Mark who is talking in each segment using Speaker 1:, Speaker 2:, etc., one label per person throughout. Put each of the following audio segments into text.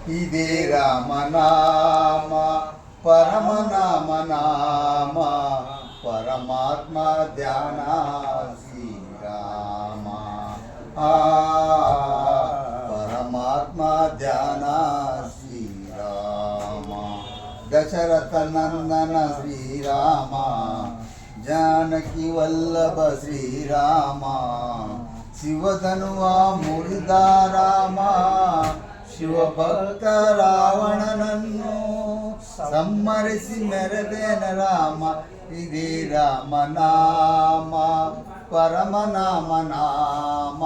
Speaker 1: ఇదే రామనామ పరమనామ నామ పరమాత్మ ధ్యాన శ్రీరామ పరమాత్మ ధ్యాన శ్రీరామ దశరథ నందన శ్రీరామ జానకి వల్లభ శ్రీరామ శివధనువా మురిదారామ శివభక్త రావణనన్ను సమ్మరిసి మెరదేన రామ ఇదే రామనామ పరమనామ నామ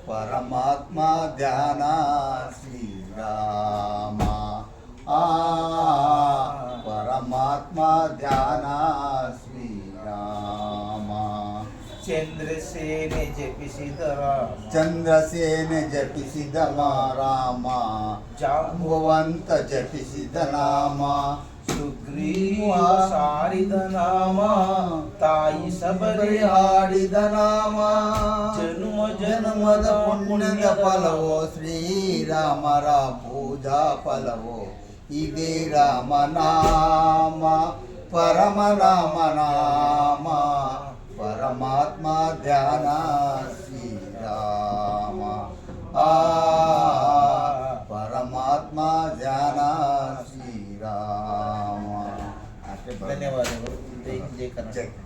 Speaker 1: పరమాత్మ ధ్యాన శ్రీరామ పరమాత్మ ధ్యాన శ్రీరామ
Speaker 2: చంద్రసేన
Speaker 1: జపిసిద రామ జాంబవంత జపిసిద నామ
Speaker 2: ಸುಗ್ರೀವ ಸಾರಿದ ನಾಮ ತಾಯಿ ಸಬರಿ
Speaker 1: ಹಾಡಿದ ನಾಮ
Speaker 2: ಜನ್ಮ
Speaker 1: ಜನ್ಮದ ಪುಣ್ಯದ ಫಲವೋ ಶ್ರೀರಾಮರ ಪೂಜಾ ಫಲವೋ ಇದೇ ರಾಮನಾಮ ಪರಮನಾಮ ನಾಮ ಪರಮಾತ್ಮ ಧ್ಯಾನ ಶ್ರೀರಾಮ ಪರಮಾತ್ಮ ಧ್ಯಾನ ಶ್ರೀರಾಮ.
Speaker 2: ಧನ್ಯವಾದಗಳು. ಜೈ ಕರ್ನಾಟಕ.